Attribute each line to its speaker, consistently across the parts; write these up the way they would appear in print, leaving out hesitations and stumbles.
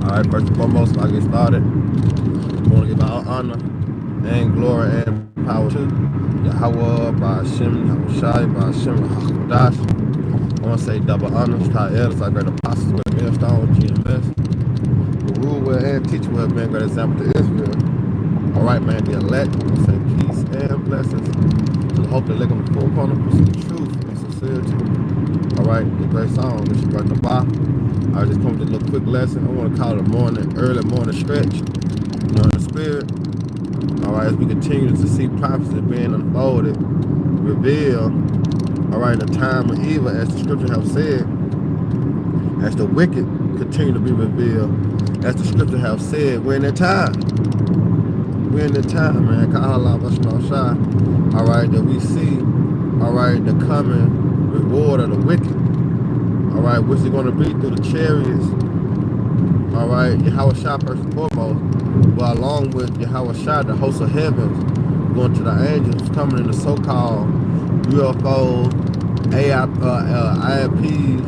Speaker 1: Alright, first and foremost, before I get started, I want to give all honor and glory and power to Yahweh, Ba'ashem, Yahushai, Ba'ashem, Hakudash. I want to say double honors to our elders, our great apostles, great millstone, GMS, who rule well and teach well, being great example to Israel. Alright, man, the elect, I want to say peace and blessings to the hope that live on the full corner, pursue the truth and sincerity. Alright, the great song, this is Brother Naba. I just come with a little quick lesson. I want to call it a early morning stretch, in the spirit. All right, as we continue to see prophecy being unfolded, revealed, all right, in the time of evil, as the scripture have said, as the wicked continue to be revealed, as the scripture have said, we're in that time. We're in the time, man. All right, that we see, all right, the coming reward of the wicked. All right, which is going to be through the chariots. All right, Yahweh Shah first and foremost, but along with Yahweh Shah, the host of heavens, going to the angels, coming in the so-called UFOs, IFPs.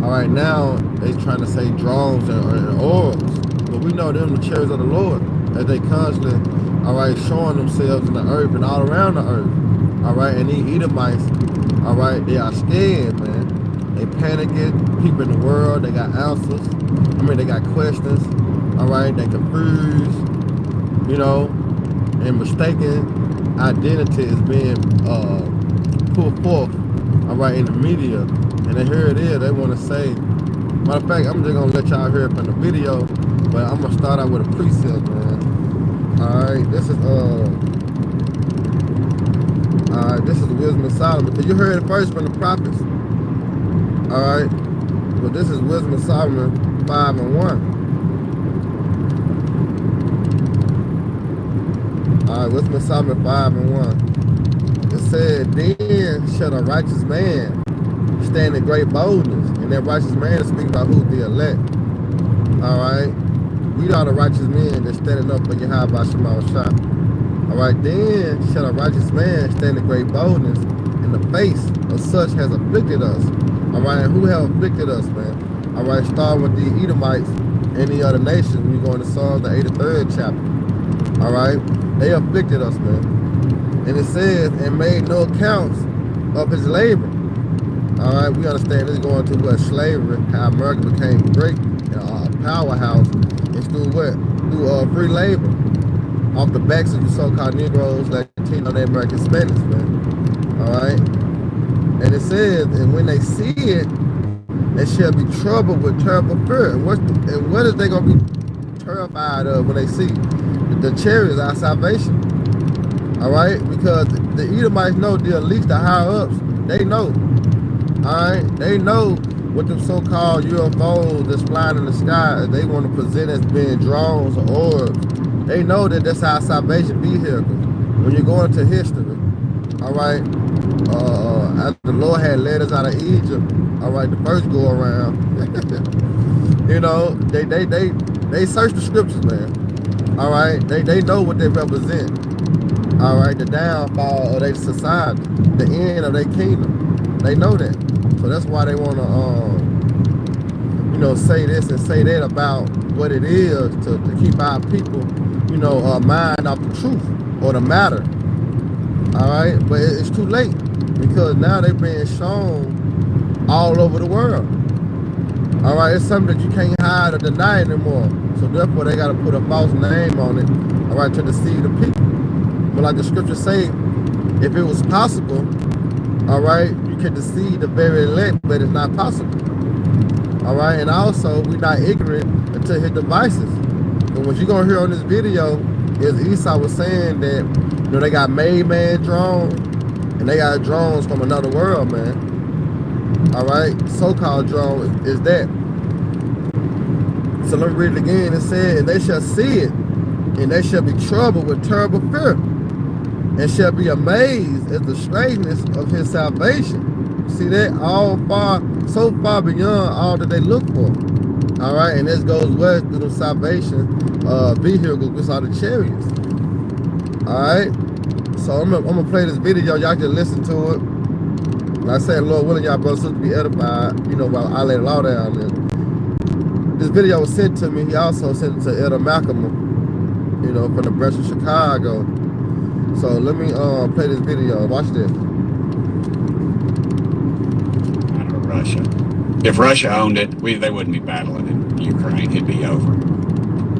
Speaker 1: All right, now they trying to say drones and orbs, but we know them the chariots of the Lord, as they constantly, all right, showing themselves in the earth and all around the earth. All right, and these Edomites, all right, they are scared, man. They panicking, people in the world, they got answers. I mean, they got questions, all right? They confused, and mistaken identity is being put forth, all right, in the media. And then here it is, they want to say, matter of fact, I'm just going to let y'all hear it from the video, but I'm going to start out with a precept, man. All right, this is the wisdom of Solomon, because you heard it first from the prophets. All right, but this is Wisdom of Solomon 5 and 1. All right, Wisdom of Solomon 5 and 1. It said, then shall a righteous man stand in great boldness, and that righteous man is speaking about who? The elect. All right, we are the righteous men that's standing up for Yahweh by Shema Shah. All right, then shall a righteous man stand in great boldness in the face of such has afflicted us. All right, and who have afflicted us, man? All right, starting with the Edomites and the other nations. We go into Psalms, the 83rd chapter. All right, they afflicted us, man. And it says, and made no accounts of his labor. All right, we understand this going to what? Slavery, how America became great, a powerhouse, and through what? Through free labor. Off the backs of the so-called Negroes, Latino, and American Spanish, man. All right. And it says, and when they see it, they shall be troubled with terrible fear. And what is they going to be terrified of when they see the chariots, our salvation? All right? Because the Edomites know, the elites, the higher-ups, they know. All right? They know what them so-called UFOs that's flying in the sky, they want to present as being drones or orbs. They know that that's our salvation vehicle. When you go into history, all right? The Lord had led us out of Egypt, all right, the first go around. They search the scriptures, man. All right, they know what they represent. All right, the downfall of their society, the end of their kingdom. They know that. So that's why they want to, say this and say that about what it is to keep our people, mind off the truth or the matter. All right, but it's too late because now they're being shown all over the world. All right, it's something that you can't hide or deny anymore. So therefore, they got to put a false name on it, all right, to deceive the people. But like the scriptures say, if it was possible, all right, you can deceive the very elect, but it's not possible. All right, and also, we're not ignorant until his devices. And what you're going to hear on this video is Esau was saying that, they got made man drones, and they got drones from another world, man. All right, so-called drone is that. So let me read it again. It said, and they shall see it, and they shall be troubled with terrible fear, and shall be amazed at the strangeness of his salvation. See that? So far beyond all that they look for. All right, and this goes west through the salvation vehicles, which are the chariots. All right, so I'm gonna play this video. Y'all can listen to it. Like I said, Lord willing, y'all brothers and sisters be edified, while I lay the law down there. This video was sent to me. He also sent it to Elder Malcolm, you know, from the branch of Chicago. So let me play this video. Watch this.
Speaker 2: Russia. If Russia owned it, they wouldn't be battling in Ukraine. It'd be over.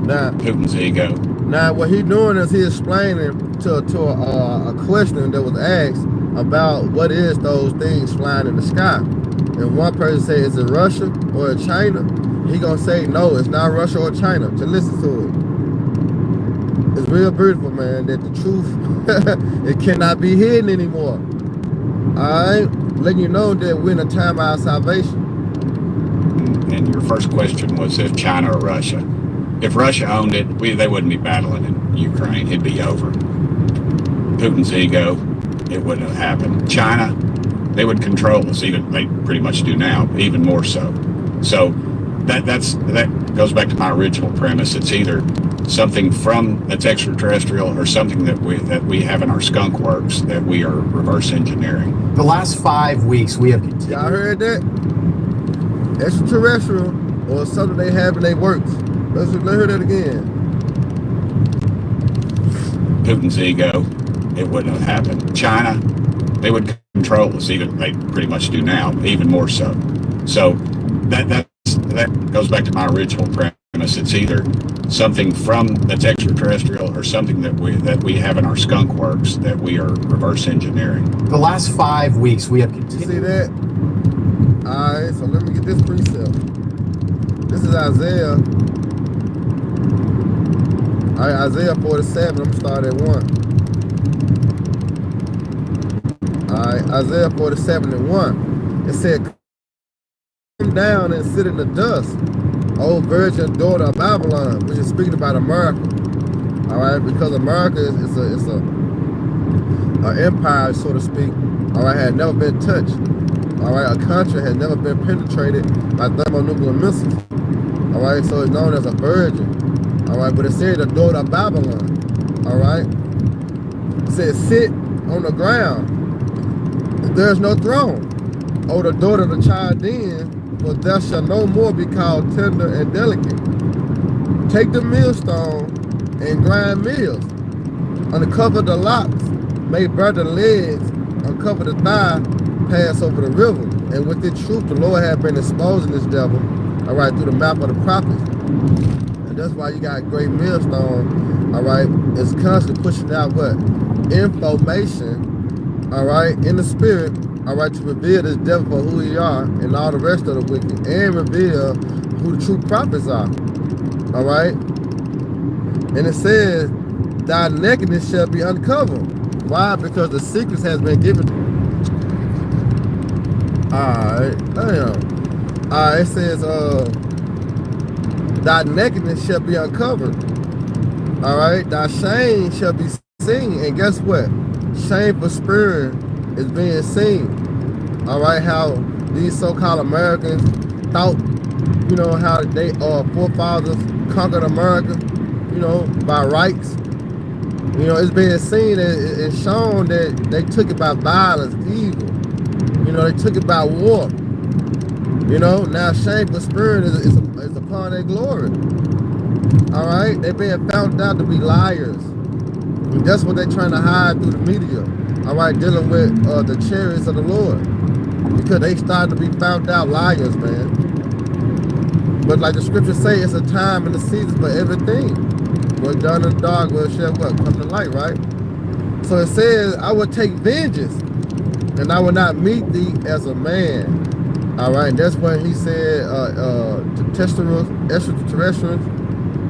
Speaker 1: Now,
Speaker 2: Putin's ego.
Speaker 1: Now, what he doing is he explaining to a question that was asked about what is those things flying in the sky. And one person said, is it Russia or China? He gonna say, no, it's not Russia or China. Just listen to it. It's real beautiful, man, that the truth, it cannot be hidden anymore. All right? Letting you know that we're in a time of our salvation.
Speaker 2: And your first question was if China or Russia. If Russia owned it, they wouldn't be battling in Ukraine. It'd be over. Putin's ego, it wouldn't have happened. China, they would control us. Even they pretty much do now, even more so. So that goes back to my original premise. It's either something that's extraterrestrial or something that we have in our skunk works that we are reverse engineering.
Speaker 3: The last 5 weeks we have continued.
Speaker 1: Y'all heard that? Extraterrestrial or something they have in their works. Let's hear that again.
Speaker 2: Putin's ego, it wouldn't have happened. China, they would control us. Even they pretty much do now, even more so. So that goes back to my original premise. It's either something that's extraterrestrial or something that we have in our skunk works that we are reverse engineering.
Speaker 3: The last 5 weeks we have continued.
Speaker 1: You see that? All right, so let me get this precept. This is Isaiah. All right, Isaiah 47. I'm gonna start at 1. All right, Isaiah 47 and 1. It said, "Come down and sit in the dust, O virgin daughter of Babylon," which is speaking about America. All right, because America is an empire, so to speak. All right, had never been touched. All right, a country has never been penetrated by thermonuclear missiles. All right, so it's known as a virgin. All right, but it said the daughter of Babylon. All right, it said sit on the ground. There's no throne. O the daughter of the Chaldean, for thou shalt no more be called tender and delicate. Take the millstone and grind mills. Uncover the locks, make bare the legs, uncover the thigh, pass over the river. And with the truth, the Lord had been exposing this devil, all right, through the mouth of the prophets. And that's why you got great millstone, all right, it's constantly pushing out what? Information, all right, in the spirit, all right, to reveal this devil for who he are and all the rest of the wicked, and reveal who the true prophets are, all right? And it says, thy nakedness shall be uncovered. Why? Because the secrets has been given. Alright, damn. Alright, it says, thy nakedness shall be uncovered. Alright, thy shame shall be seen. And guess what? Shameful spirit is being seen. Alright, how these so-called Americans thought, you know, how they forefathers conquered America, you know, by rights. You know, it's being seen, it's shown that they took it by violence, evil. You know, they took it by war. You know, now shameful spirit is upon their glory. All right, they're being found out to be liars. And that's what they're trying to hide through the media. All right, dealing with the chariots of the Lord. Because they started to be found out liars, man. But like the scriptures say, it's a time and a season for everything. What's done in the dark will shall what? Come to light, right? So it says, I will take vengeance, and I will not meet thee as a man. All right, and that's when he said, extraterrestrials,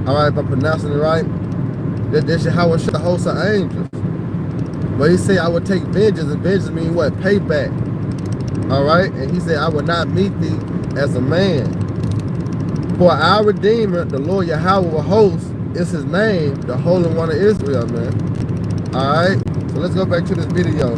Speaker 1: all right, if I'm pronouncing it right, that Yahweh shall host of angels. But he said, I will take vengeance, and vengeance means what? Payback. All right, and he said, I will not meet thee as a man. For our Redeemer, the Lord Yahweh will host, is his name, the Holy One of Israel, man. All right, so let's go back to this video.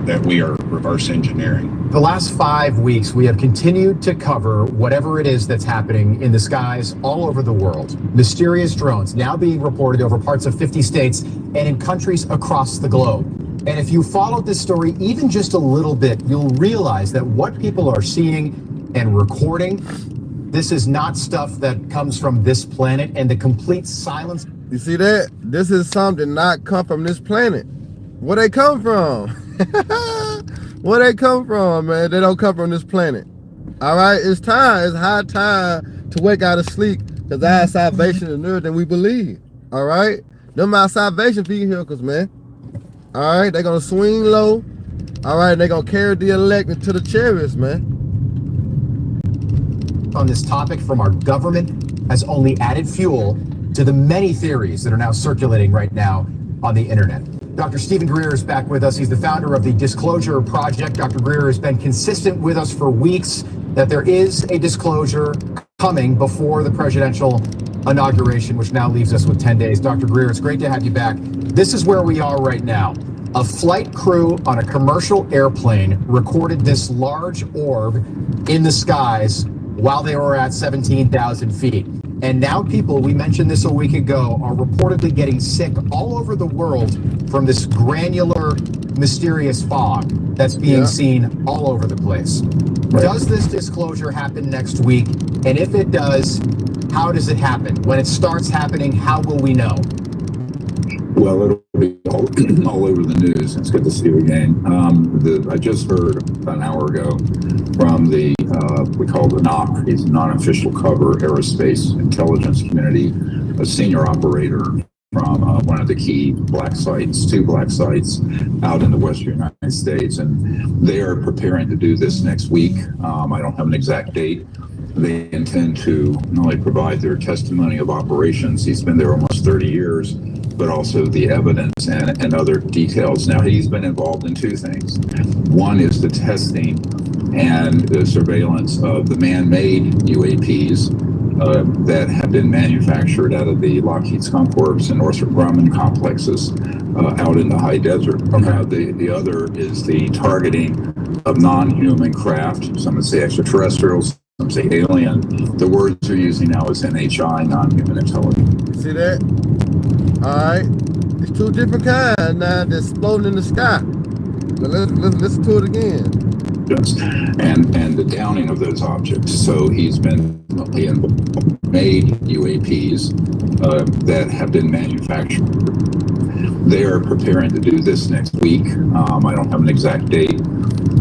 Speaker 2: That we are reverse engineering.
Speaker 3: The last 5 weeks, we have continued to cover whatever it is that's happening in the skies all over the world. Mysterious drones now being reported over parts of 50 states and in countries across the globe. And if you followed this story even just a little bit, you'll realize that what people are seeing and recording. This is not stuff that comes from this planet, and the complete silence.
Speaker 1: You see that? This is something not come from this planet. Where they come from? Where they come from, man? They don't come from this planet. All right, it's time. It's high time to wake out of sleep, because our salvation is nearer than we believe. All right, them our salvation vehicles, man. All right, they're gonna swing low. All right, they're gonna carry the elect into the chariots, man.
Speaker 3: On this topic from our government has only added fuel to the many theories that are now circulating right now on the internet. Dr. Stephen Greer is back with us. He's the founder of the Disclosure Project. Dr. Greer has been consistent with us for weeks that there is a disclosure coming before the presidential inauguration, which now leaves us with 10 days. Dr. Greer, it's great to have you back. This is where we are right now. A flight crew on a commercial airplane recorded this large orb in the skies while they were at 17,000 feet. And now people, we mentioned this a week ago, are reportedly getting sick all over the world from this granular, mysterious fog that's being seen all over the place. Right. Does this disclosure happen next week? And if it does, how does it happen? When it starts happening, how will we know?
Speaker 4: Well, it'll be all over the news. It's good to see you again. I just heard about an hour ago from the, we call the NOC, he's a non-official cover aerospace intelligence community, a senior operator from one of the key black sites, two black sites out in the western United States. And they are preparing to do this next week. I don't have an exact date. They intend to not only provide their testimony of operations, he's been there almost 30 years, but also the evidence and other details. Now, he's been involved in two things. One is the testing and the surveillance of the man-made UAPs that have been manufactured out of the Lockheed Skunk Works and Northrop Grumman complexes out in the high desert. The other is the targeting of non-human craft. Some would say extraterrestrials, some say alien. The words they're using now is NHI, non-human intelligence.
Speaker 1: You see that? All right, it's two different kinds now that's floating in the sky. But let's listen to it again.
Speaker 4: Yes, and the downing of those objects. So he's been made UAPs that have been manufactured. They are preparing to do this next week. I don't have an exact date.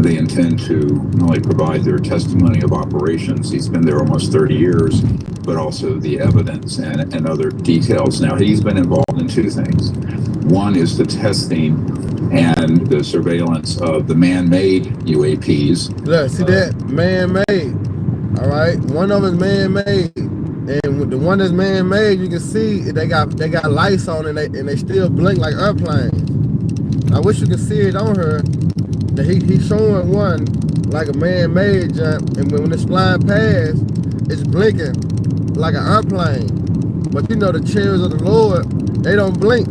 Speaker 4: They intend to not only provide their testimony of operations, he's been there almost 30 years, but also the evidence and other details. Now, he's been involved in two things. One is the testing and the surveillance of the man-made UAPs.
Speaker 1: Look, see that? Man-made. All right, one of them is man-made. And with the one that's man-made, you can see they got lights on and they still blink like airplanes. I wish you could see it on her. That he's showing one like a man-made jump, and when it's flying past, it's blinking like an airplane. But you know the chariots of the Lord, they don't blink.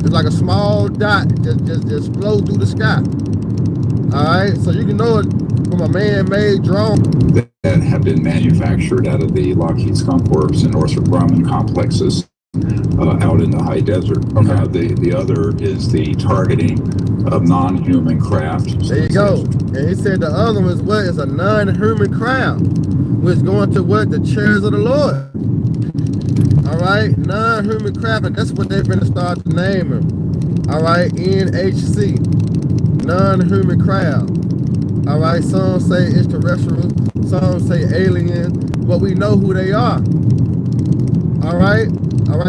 Speaker 1: It's like a small dot just flow through the sky. All right, so you can know it from a man-made drone.
Speaker 4: That have been manufactured out of the Lockheed Skunk Works and Northrop Grumman complexes out in the high desert. The other is the targeting of non-human craft.
Speaker 1: There you go. And he said the other one is what? It's a non-human craft, which is going to what? The chariots of the Lord. All right, non-human craft, and that's what they're going to start to name them. All right, NHC, non-human craft. All right, some say extraterrestrials, some say aliens, but we know who they are. All right,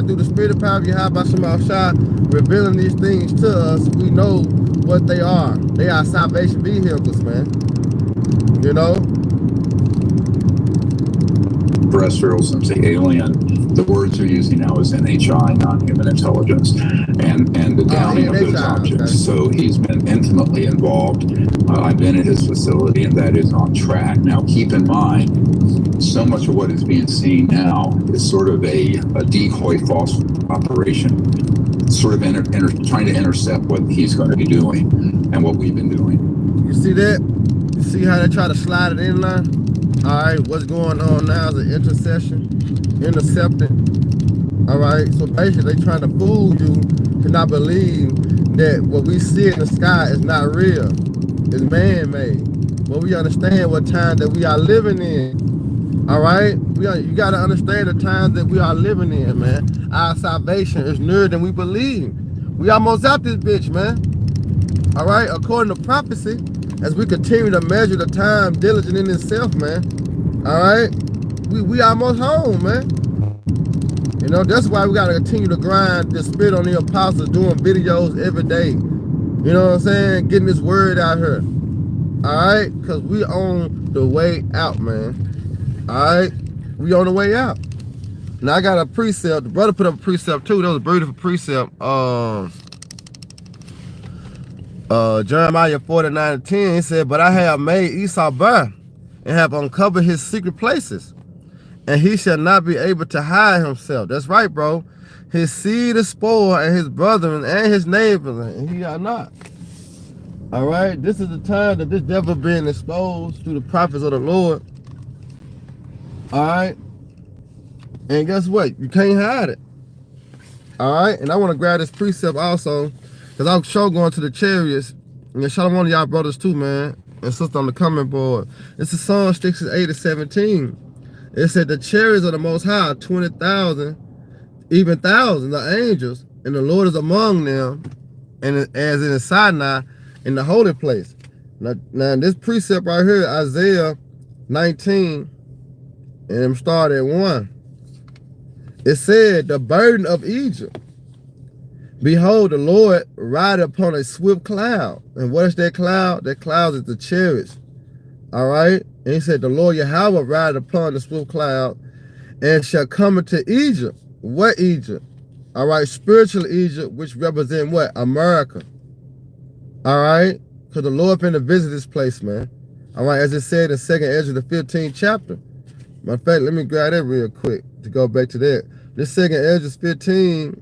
Speaker 1: through the spirit of power of Yahweh Shema Shah, revealing these things to us, we know what they are. They are salvation vehicles, man. You know?
Speaker 4: Terrestrials, some say alien. The words they're using now is NHI, non-human intelligence, and the downing of those objects. Okay. So he's been intimately involved. I've been at his facility, and that is on track. Now, keep in mind, so much of what is being seen now is sort of a decoy false operation, sort of trying to intercept what he's going to be doing and what we've been doing.
Speaker 1: You see that? You see how they try to slide it in line? All right, what's going on now is an intercepting. All right, so basically they're trying to fool you to not believe that what we see in the sky is not real. It's man-made. but we understand what time that we are living in. All right, you got to understand the times that we are living in, man. Our salvation is nearer than we believe. We almost out this bitch, man. All right, according to prophecy, as we continue to measure the time diligent in itself, man. All right, we almost home, man. You know, that's why we got to continue to grind the spirit on the apostles, doing videos every day. You know what I'm saying? Getting this word out here. All right, because we on the way out, man. All right, we on the way out. Now I got a precept. The brother put up a precept too. That was a beautiful precept. Jeremiah 49:10. He said, "But I have made Esau bare, and have uncovered his secret places, and he shall not be able to hide himself." That's right, bro. His seed is spoiled, and his brethren and his neighbors, and he are not. All right, this is the time that this devil being exposed through the prophets of the Lord. All right, and guess what? You can't hide it. All right, and I want to grab this precept also, because I'm sure going to the chariots. And shout out one of y'all brothers too, man, and sister on the comment board. This is Psalm 68:17. It said, "The chariots of the Most High, 20,000, even thousands of angels, and the Lord is among them, and as in Sinai, in the holy place." Now this precept right here, Isaiah 19, and I'm starting at 1. It said, "The burden of Egypt. Behold, the Lord rideth upon a swift cloud." And what is that cloud? That cloud is the chariots. All right? And he said, "The Lord Yahweh rideth upon the swift cloud, and shall come into Egypt." What Egypt? All right, spiritual Egypt, which represent what? America. All right? Because the Lord finna visit this place, man. All right, as it said in 2nd Ezra, the 15th chapter. Matter of fact, let me grab that real quick to go back to that. This 2nd Ezra 15,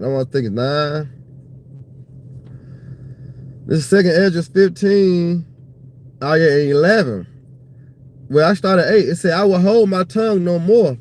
Speaker 1: I want to think it's 9. This 2nd Ezra 15, oh yeah, 11. Well, I started 8. It said, "I will hold my tongue no more,